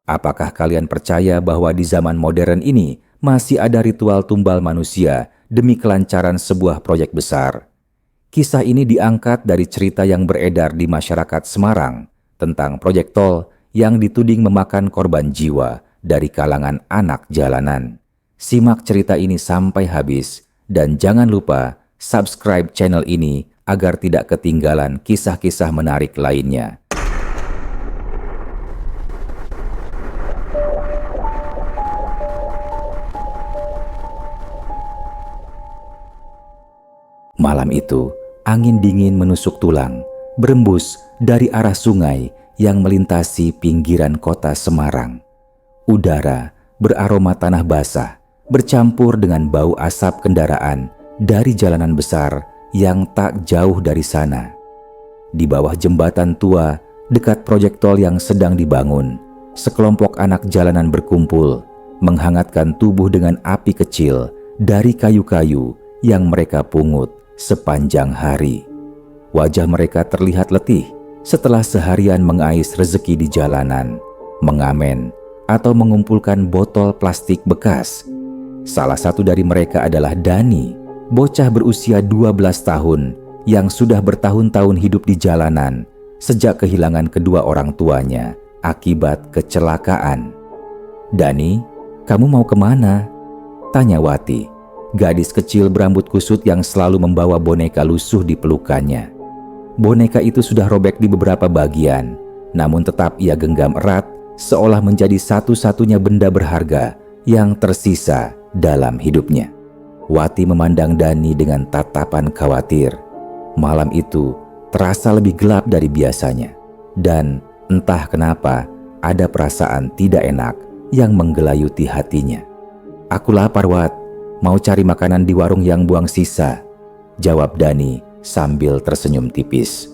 Apakah kalian percaya bahwa di zaman modern ini masih ada ritual tumbal manusia demi kelancaran sebuah proyek besar? Kisah ini diangkat dari cerita yang beredar di masyarakat Semarang tentang proyek tol yang dituding memakan korban jiwa dari kalangan anak jalanan. Simak cerita ini sampai habis dan jangan lupa subscribe channel ini agar tidak ketinggalan kisah-kisah menarik lainnya. Malam itu, angin dingin menusuk tulang, berembus dari arah sungai yang melintasi pinggiran kota Semarang. Udara beraroma tanah basah, bercampur dengan bau asap kendaraan dari jalanan besar yang tak jauh dari sana. Di bawah jembatan tua, dekat proyek tol yang sedang dibangun, sekelompok anak jalanan berkumpul, menghangatkan tubuh dengan api kecil dari kayu-kayu yang mereka pungut sepanjang hari. Wajah mereka terlihat letih setelah seharian mengais rezeki di jalanan, mengamen, atau mengumpulkan botol plastik bekas. Salah satu dari mereka adalah Dani, bocah berusia 12 tahun yang sudah bertahun-tahun hidup di jalanan sejak kehilangan kedua orang tuanya akibat kecelakaan. "Dani, kamu mau kemana?" tanya Wati, gadis kecil berambut kusut yang selalu membawa boneka lusuh di pelukannya. Boneka itu sudah robek di beberapa bagian, namun tetap ia genggam erat seolah menjadi satu-satunya benda berharga yang tersisa dalam hidupnya. Wati memandang Dani dengan tatapan khawatir. Malam itu terasa lebih gelap dari biasanya, dan entah kenapa ada perasaan tidak enak yang menggelayuti hatinya. "Aku lapar, Wat. Mau cari makanan di warung yang buang sisa," jawab Dani sambil tersenyum tipis.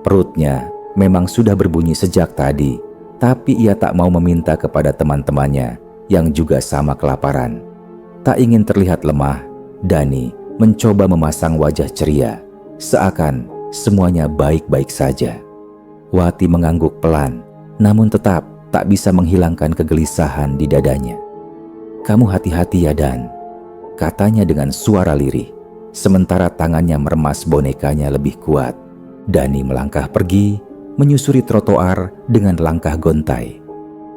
Perutnya memang sudah berbunyi sejak tadi, tapi ia tak mau meminta kepada teman-temannya yang juga sama kelaparan. Tak ingin terlihat lemah, Dani mencoba memasang wajah ceria, seakan semuanya baik-baik saja. Wati mengangguk pelan, namun tetap tak bisa menghilangkan kegelisahan di dadanya. "Kamu hati-hati ya, Dan," katanya dengan suara lirih, sementara tangannya meremas bonekanya lebih kuat. Dani melangkah pergi, menyusuri trotoar dengan langkah gontai.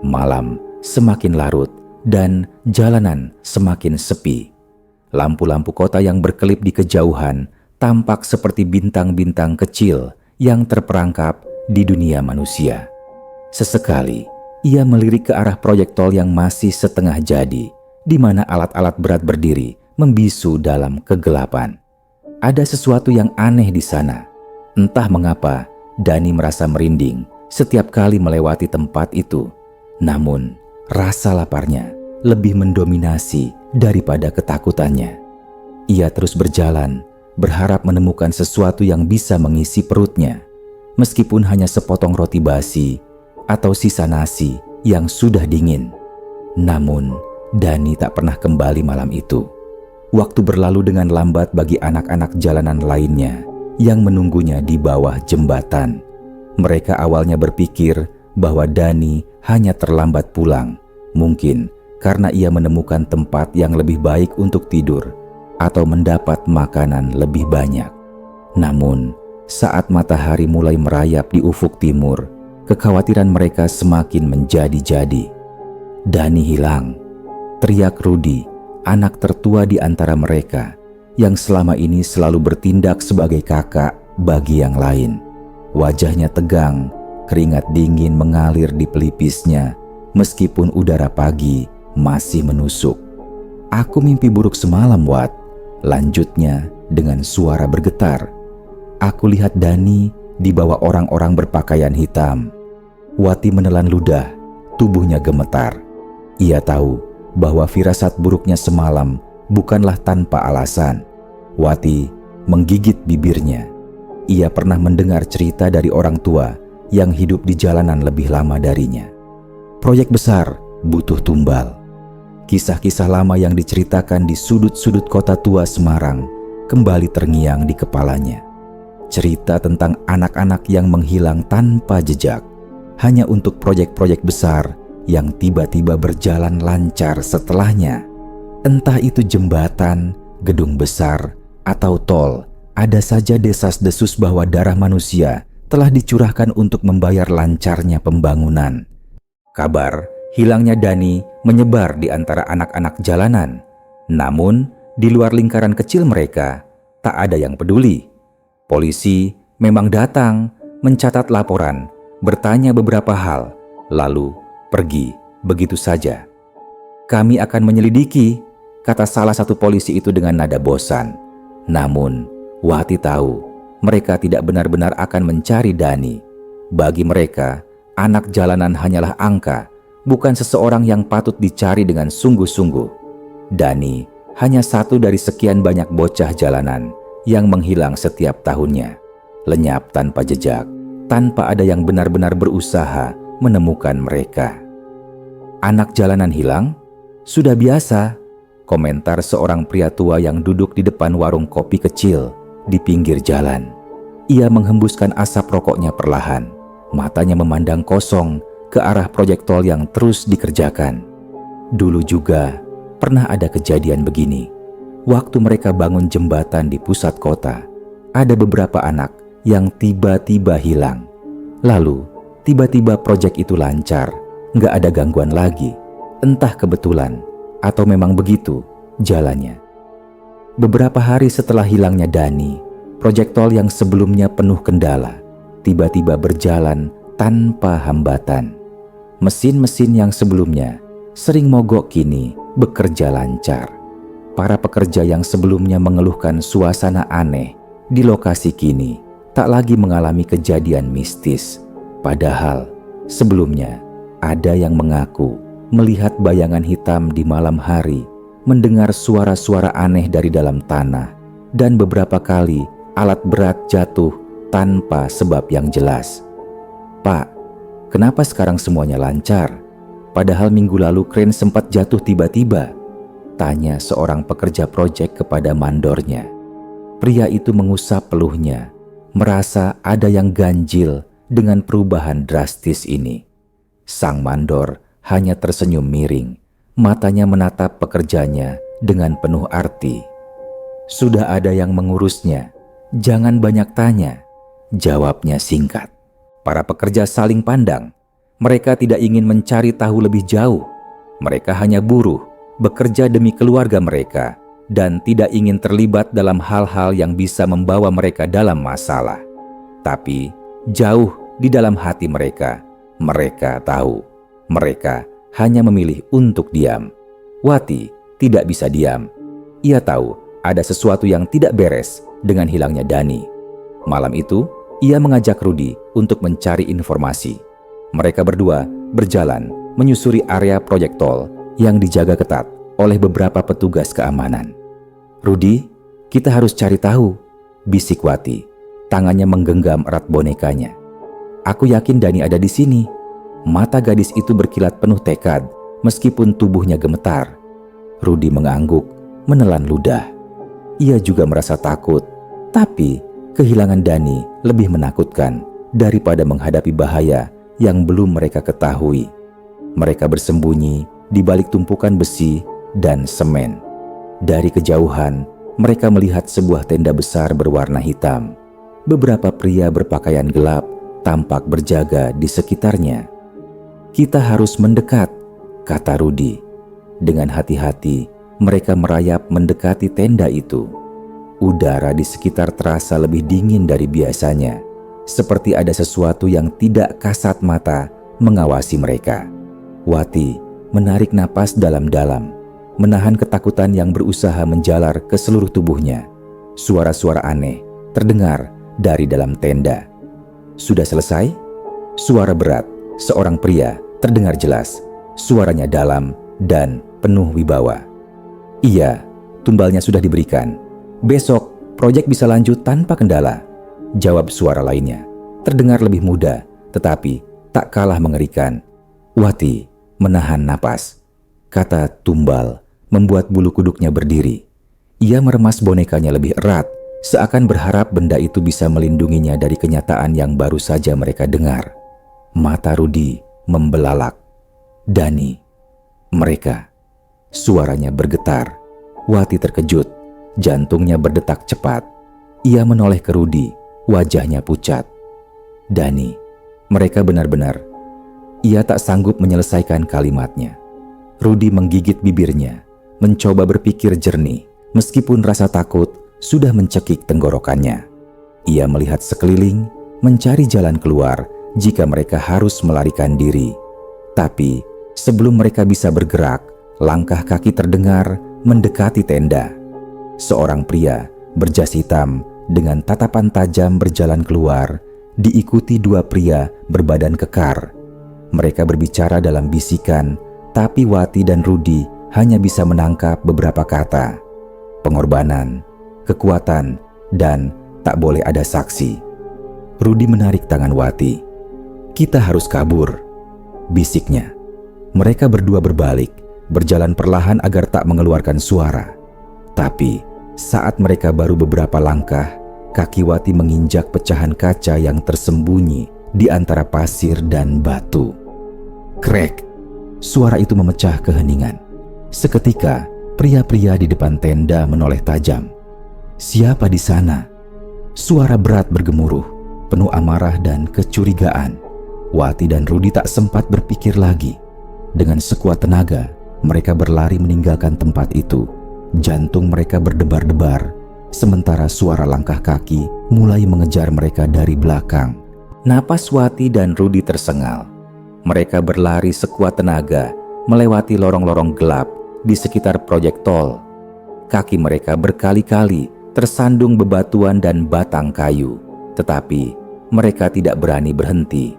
Malam semakin larut dan jalanan semakin sepi. Lampu-lampu kota yang berkelip di kejauhan tampak seperti bintang-bintang kecil yang terperangkap di dunia manusia. Sesekali, ia melirik ke arah proyek tol yang masih setengah jadi, di mana alat-alat berat berdiri membisu dalam kegelapan. Ada sesuatu yang aneh di sana. Entah mengapa, Dani merasa merinding setiap kali melewati tempat itu. Namun, rasa laparnya lebih mendominasi daripada ketakutannya. Ia terus berjalan, berharap menemukan sesuatu yang bisa mengisi perutnya, meskipun hanya sepotong roti basi atau sisa nasi yang sudah dingin. Namun, Dani tak pernah kembali malam itu. Waktu berlalu dengan lambat bagi anak-anak jalanan lainnya yang menunggunya di bawah jembatan. Mereka awalnya berpikir bahwa Dani hanya terlambat pulang, mungkin karena ia menemukan tempat yang lebih baik untuk tidur atau mendapat makanan lebih banyak. Namun, saat matahari mulai merayap di ufuk timur, kekhawatiran mereka semakin menjadi-jadi. "Dani hilang," teriak Rudi, anak tertua di antara mereka, yang selama ini selalu bertindak sebagai kakak bagi yang lain. Wajahnya tegang, keringat dingin mengalir di pelipisnya, meskipun udara pagi masih menusuk. "Aku mimpi buruk semalam, Wat," lanjutnya dengan suara bergetar. "Aku lihat Dani di bawah orang-orang berpakaian hitam." Wati menelan ludah, tubuhnya gemetar. Ia tahu bahwa firasat buruknya semalam bukanlah tanpa alasan. Wati menggigit bibirnya. Ia pernah mendengar cerita dari orang tua yang hidup di jalanan lebih lama darinya. Proyek besar butuh tumbal. Kisah-kisah lama yang diceritakan di sudut-sudut kota tua Semarang kembali terngiang di kepalanya. Cerita tentang anak-anak yang menghilang tanpa jejak hanya untuk proyek-proyek besar yang tiba-tiba berjalan lancar setelahnya. Entah itu jembatan, gedung besar, atau tol, ada saja desas-desus bahwa darah manusia telah dicurahkan untuk membayar lancarnya pembangunan. Kabar hilangnya Dani menyebar di antara anak-anak jalanan. Namun, di luar lingkaran kecil mereka, tak ada yang peduli. Polisi memang datang, mencatat laporan, bertanya beberapa hal, lalu pergi begitu saja. "Kami akan menyelidiki," kata salah satu polisi itu dengan nada bosan. Namun, Wati tahu mereka tidak benar-benar akan mencari Dani. Bagi mereka, anak jalanan hanyalah angka, bukan seseorang yang patut dicari dengan sungguh-sungguh. Dani hanya satu dari sekian banyak bocah jalanan yang menghilang setiap tahunnya, lenyap tanpa jejak, tanpa ada yang benar-benar berusaha menemukan mereka. Anak jalanan hilang? Sudah biasa, komentar seorang pria tua yang duduk di depan warung kopi kecil di pinggir jalan. Ia menghembuskan asap rokoknya perlahan, matanya memandang kosong ke arah proyek tol yang terus dikerjakan. Dulu juga pernah ada kejadian begini. Waktu mereka bangun jembatan di pusat kota, ada beberapa anak yang tiba-tiba hilang. Lalu, tiba-tiba proyek itu lancar, nggak ada gangguan lagi. Entah kebetulan atau memang begitu jalannya. Beberapa hari setelah hilangnya Dani, proyek tol yang sebelumnya penuh kendala tiba-tiba berjalan tanpa hambatan. Mesin-mesin yang sebelumnya sering mogok kini bekerja lancar. Para pekerja yang sebelumnya mengeluhkan suasana aneh di lokasi kini tak lagi mengalami kejadian mistis. Padahal sebelumnya ada yang mengaku melihat bayangan hitam di malam hari, mendengar suara-suara aneh dari dalam tanah, dan beberapa kali alat berat jatuh tanpa sebab yang jelas. "Pak, kenapa sekarang semuanya lancar? Padahal minggu lalu kren sempat jatuh tiba-tiba," tanya seorang pekerja proyek kepada mandornya. Pria itu mengusap peluhnya, merasa ada yang ganjil dengan perubahan drastis ini. Sang mandor hanya tersenyum miring, matanya menatap pekerjanya dengan penuh arti. "Sudah ada yang mengurusnya, jangan banyak tanya," jawabnya singkat. Para pekerja saling pandang. Mereka tidak ingin mencari tahu lebih jauh. Mereka hanya buruh, bekerja demi keluarga mereka, dan tidak ingin terlibat dalam hal-hal yang bisa membawa mereka dalam masalah. Tapi jauh di dalam hati mereka tahu. Mereka hanya memilih untuk diam. Wati tidak bisa diam. Ia tahu ada sesuatu yang tidak beres dengan hilangnya Dani. Malam itu, ia mengajak Rudi untuk mencari informasi. Mereka berdua berjalan menyusuri area proyek tol yang dijaga ketat oleh beberapa petugas keamanan. "Rudi, kita harus cari tahu," bisik Wati, tangannya menggenggam erat bonekanya. "Aku yakin Dani ada di sini." Mata gadis itu berkilat penuh tekad meskipun tubuhnya gemetar. Rudi mengangguk, menelan ludah. Ia juga merasa takut, tapi kehilangan Dani lebih menakutkan daripada menghadapi bahaya yang belum mereka ketahui. Mereka bersembunyi di balik tumpukan besi dan semen. Dari kejauhan, mereka melihat sebuah tenda besar berwarna hitam. Beberapa pria berpakaian gelap tampak berjaga di sekitarnya. "Kita harus mendekat," kata Rudi. Dengan hati-hati, mereka merayap mendekati tenda itu. Udara di sekitar terasa lebih dingin dari biasanya, seperti ada sesuatu yang tidak kasat mata mengawasi mereka. Wati menarik napas dalam-dalam, menahan ketakutan yang berusaha menjalar ke seluruh tubuhnya. Suara-suara aneh terdengar dari dalam tenda. "Sudah selesai?" Suara berat seorang pria terdengar jelas. Suaranya dalam dan penuh wibawa. "Iya, tumbalnya sudah diberikan. Besok proyek bisa lanjut tanpa kendala," jawab suara lainnya. Terdengar lebih muda, tetapi tak kalah mengerikan. Wati menahan napas. Kata tumbal membuat bulu kuduknya berdiri. Ia meremas bonekanya lebih erat, seakan berharap benda itu bisa melindunginya dari kenyataan yang baru saja mereka dengar. Mata Rudi membelalak. Dani. Mereka. Suaranya bergetar. Wati terkejut. Jantungnya berdetak cepat. Ia menoleh ke Rudi. Wajahnya pucat. Dani. Mereka benar-benar. Ia tak sanggup menyelesaikan kalimatnya. Rudi menggigit bibirnya, mencoba berpikir jernih, meskipun rasa takut sudah mencekik tenggorokannya. Ia melihat sekeliling, mencari jalan keluar jika mereka harus melarikan diri. Tapi sebelum mereka bisa bergerak, langkah kaki terdengar mendekati tenda. Seorang pria berjas hitam dengan tatapan tajam berjalan keluar, diikuti dua pria berbadan kekar. Mereka berbicara dalam bisikan, tapi Wati dan Rudi hanya bisa menangkap beberapa kata. Pengorbanan, kekuatan, dan tak boleh ada saksi. Rudi menarik tangan Wati. "Kita harus kabur," bisiknya. Mereka berdua berbalik, berjalan perlahan agar tak mengeluarkan suara. Tapi saat mereka baru beberapa langkah, kaki Wati menginjak pecahan kaca yang tersembunyi di antara pasir dan batu. Krek! Suara itu memecah keheningan. Seketika, pria-pria di depan tenda menoleh tajam. Siapa di sana? Suara berat bergemuruh, penuh amarah dan kecurigaan. Wati dan Rudi tak sempat berpikir lagi. Dengan sekuat tenaga, mereka berlari meninggalkan tempat itu. Jantung mereka berdebar-debar, sementara suara langkah kaki mulai mengejar mereka dari belakang. Napas Wati dan Rudi tersengal. Mereka berlari sekuat tenaga, melewati lorong-lorong gelap di sekitar proyek tol. Kaki mereka berkali-kali tersandung bebatuan dan batang kayu, tetapi mereka tidak berani berhenti.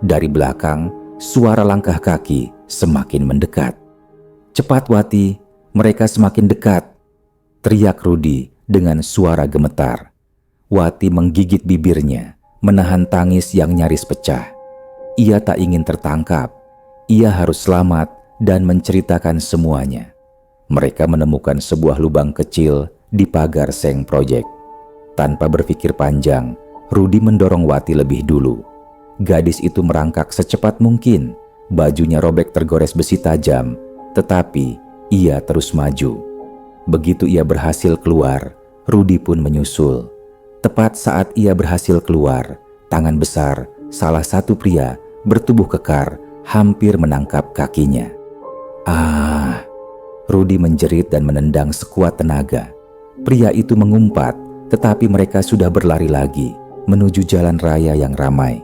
Dari belakang, suara langkah kaki semakin mendekat. "Cepat Wati, mereka semakin dekat," teriak Rudi dengan suara gemetar. Wati menggigit bibirnya, menahan tangis yang nyaris pecah. Ia tak ingin tertangkap. Ia harus selamat dan menceritakan semuanya. Mereka menemukan sebuah lubang kecil di pagar seng proyek. Tanpa berpikir panjang, Rudi mendorong Wati lebih dulu. Gadis itu merangkak secepat mungkin. Bajunya robek tergores besi tajam, tetapi ia terus maju. Begitu ia berhasil keluar, Rudi pun menyusul. Tepat saat ia berhasil keluar, tangan besar salah satu pria bertubuh kekar hampir menangkap kakinya. "Ah!" Rudi menjerit dan menendang sekuat tenaga. Pria itu mengumpat, tetapi mereka sudah berlari lagi menuju jalan raya yang ramai.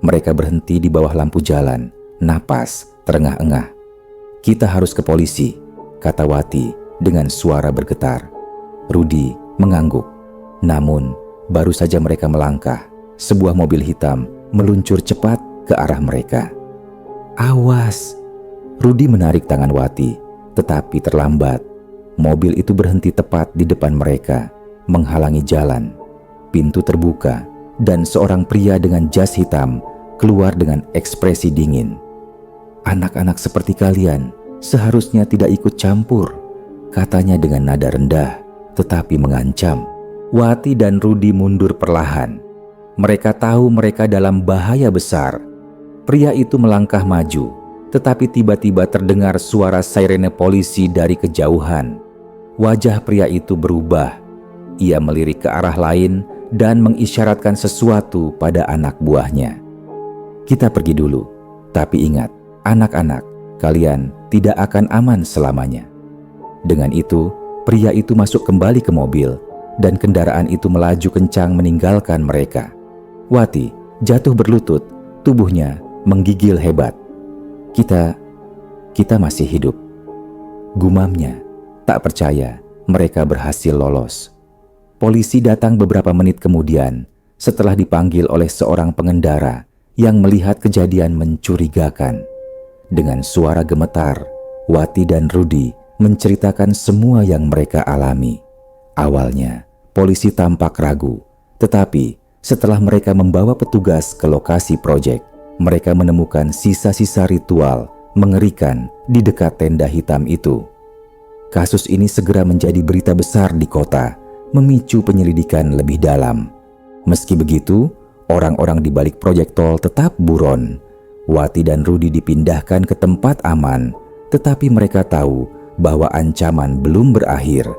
Mereka berhenti di bawah lampu jalan, napas terengah-engah. "Kita harus ke polisi," kata Wati dengan suara bergetar. Rudi mengangguk. Namun, baru saja mereka melangkah, sebuah mobil hitam meluncur cepat ke arah mereka. "Awas!" Rudi menarik tangan Wati, tetapi terlambat. Mobil itu berhenti tepat di depan mereka, menghalangi jalan. Pintu terbuka, dan seorang pria dengan jas hitam keluar dengan ekspresi dingin. "Anak-anak seperti kalian seharusnya tidak ikut campur," katanya dengan nada rendah, tetapi mengancam. Wati dan Rudi mundur perlahan. Mereka tahu mereka dalam bahaya besar. Pria itu melangkah maju, tetapi tiba-tiba terdengar suara sirene polisi dari kejauhan. Wajah pria itu berubah. Ia melirik ke arah lain dan mengisyaratkan sesuatu pada anak buahnya. "Kita pergi dulu, tapi ingat, anak-anak, kalian tidak akan aman selamanya." Dengan itu, pria itu masuk kembali ke mobil dan kendaraan itu melaju kencang meninggalkan mereka. Wati jatuh berlutut, tubuhnya menggigil hebat. Kita masih hidup," gumamnya, tak percaya mereka berhasil lolos. Polisi datang beberapa menit kemudian setelah dipanggil oleh seorang pengendara yang melihat kejadian mencurigakan. Dengan suara gemetar, Wati dan Rudi menceritakan semua yang mereka alami. Awalnya, polisi tampak ragu, tetapi setelah mereka membawa petugas ke lokasi proyek, mereka menemukan sisa-sisa ritual mengerikan di dekat tenda hitam itu. Kasus ini segera menjadi berita besar di kota, memicu penyelidikan lebih dalam. Meski begitu, orang-orang di balik proyek tol tetap buron. Wati dan Rudi dipindahkan ke tempat aman, tetapi mereka tahu bahwa ancaman belum berakhir.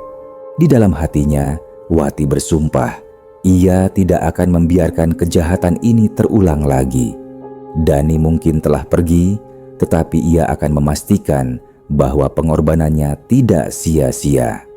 Di dalam hatinya, Wati bersumpah ia tidak akan membiarkan kejahatan ini terulang lagi. Dani mungkin telah pergi, tetapi ia akan memastikan bahwa pengorbanannya tidak sia-sia.